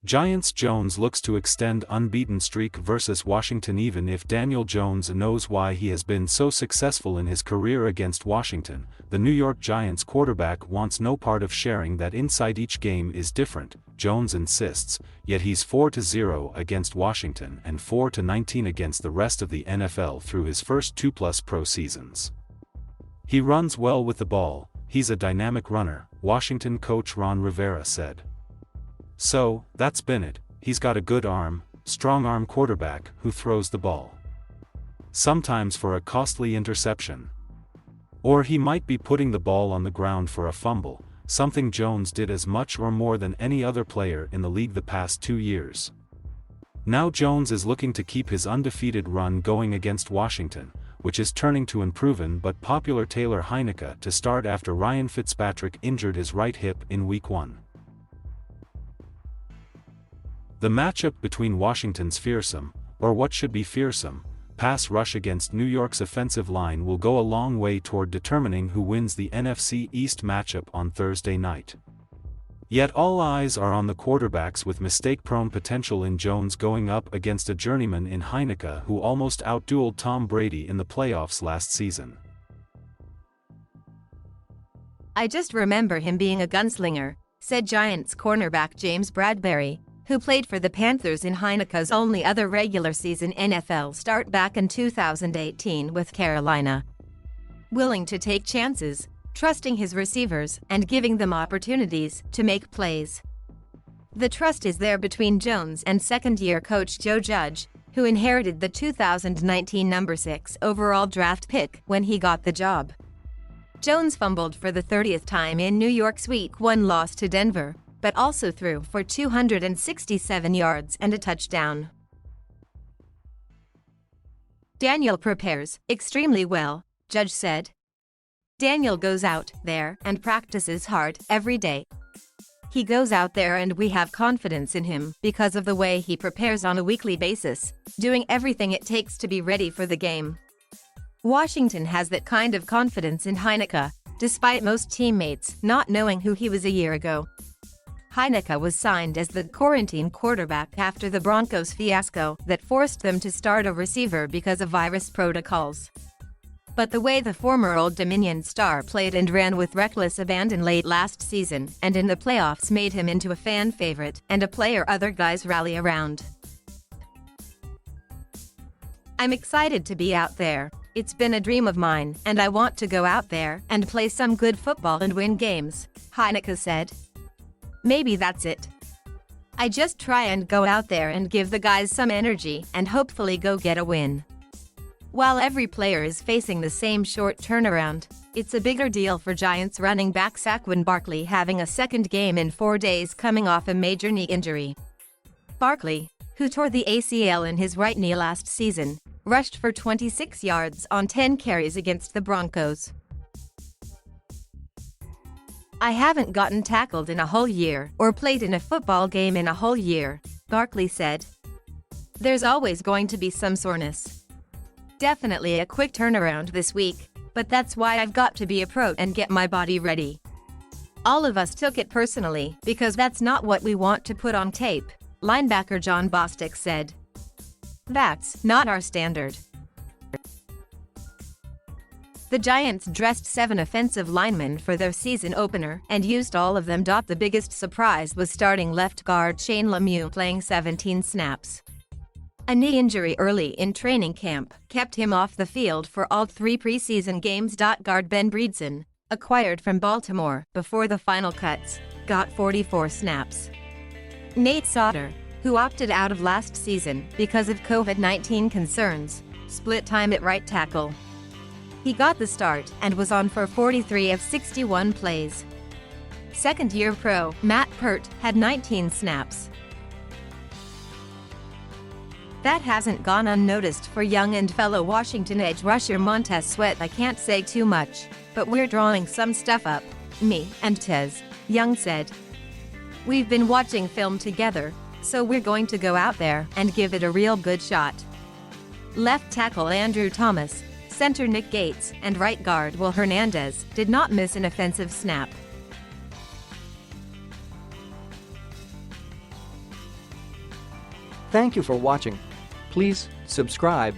Giants Jones looks to extend unbeaten streak versus Washington. Even if Daniel Jones knows why he has been so successful in his career against Washington, the New York Giants quarterback wants no part of sharing that insight. Each game is different, Jones insists, yet he's 4-0 against Washington and 4-19 against the rest of the NFL through his first 2+ pro seasons. He runs well with the ball, he's a dynamic runner, Washington coach Ron Rivera said. So, that's been it, he's got a good arm, strong arm quarterback who throws the ball. Sometimes for a costly interception. Or he might be putting the ball on the ground for a fumble, something Jones did as much or more than any other player in the league the past 2 years. Now Jones is looking to keep his undefeated run going against Washington, which is turning to unproven but popular Taylor Heinicke to start after Ryan Fitzpatrick injured his right hip in Week 1. The matchup between Washington's fearsome, or what should be fearsome, pass rush against New York's offensive line will go a long way toward determining who wins the NFC East matchup on Thursday night. Yet all eyes are on the quarterbacks with mistake-prone potential in Jones going up against a journeyman in Heinicke who almost outdueled Tom Brady in the playoffs last season. "I just remember him being a gunslinger," said Giants cornerback James Bradberry, who played for the Panthers in Heinicke's only other regular season NFL start back in 2018 with Carolina. Willing to take chances, trusting his receivers, and giving them opportunities to make plays. The trust is there between Jones and second-year coach Joe Judge, who inherited the 2019 number 6 overall draft pick when he got the job. Jones fumbled for the 30th time in New York's Week 1 loss to Denver, but also threw for 267 yards and a touchdown. "Daniel prepares extremely well," Judge said. "Daniel goes out there and practices hard every day. He goes out there and we have confidence in him because of the way he prepares on a weekly basis, doing everything it takes to be ready for the game." Washington has that kind of confidence in Heinicke, despite most teammates not knowing who he was a year ago. Heinicke was signed as the quarantine quarterback after the Broncos fiasco that forced them to start a receiver because of virus protocols. But the way the former Old Dominion star played and ran with reckless abandon late last season and in the playoffs made him into a fan favorite and a player other guys rally around. "I'm excited to be out there. It's been a dream of mine and I want to go out there and play some good football and win games," Heinicke said. "Maybe that's it. I just try and go out there and give the guys some energy and hopefully go get a win." While every player is facing the same short turnaround, it's a bigger deal for Giants running back Saquon Barkley having a second game in 4 days coming off a major knee injury. Barkley, who tore the ACL in his right knee last season, rushed for 26 yards on 10 carries against the Broncos. "I haven't gotten tackled in a whole year or played in a football game in a whole year," Barkley said. "There's always going to be some soreness. Definitely a quick turnaround this week, but that's why I've got to be a pro and get my body ready. All of us took it personally because that's not what we want to put on tape," linebacker John Bostic said. "That's not our standard." The Giants dressed 7 offensive linemen for their season opener and used all of them. The biggest surprise was starting left guard Shane Lemieux playing 17 snaps. A knee injury early in training camp kept him off the field for all 3 preseason games. Guard Ben Breedson, acquired from Baltimore before the final cuts, got 44 snaps. Nate Sauter, who opted out of last season because of COVID-19 concerns, split time at right tackle. He got the start and was on for 43 of 61 plays. Second-year pro Matt Peart had 19 snaps. That hasn't gone unnoticed for young and fellow Washington edge rusher Montez Sweat. "I can't say too much, but we're drawing some stuff up, me and Tez," Young said. "We've been watching film together, so we're going to go out there and give it a real good shot." Left tackle Andrew Thomas, center Nick Gates, and right guard Will Hernandez did not miss an offensive snap. Thank you for watching. Please subscribe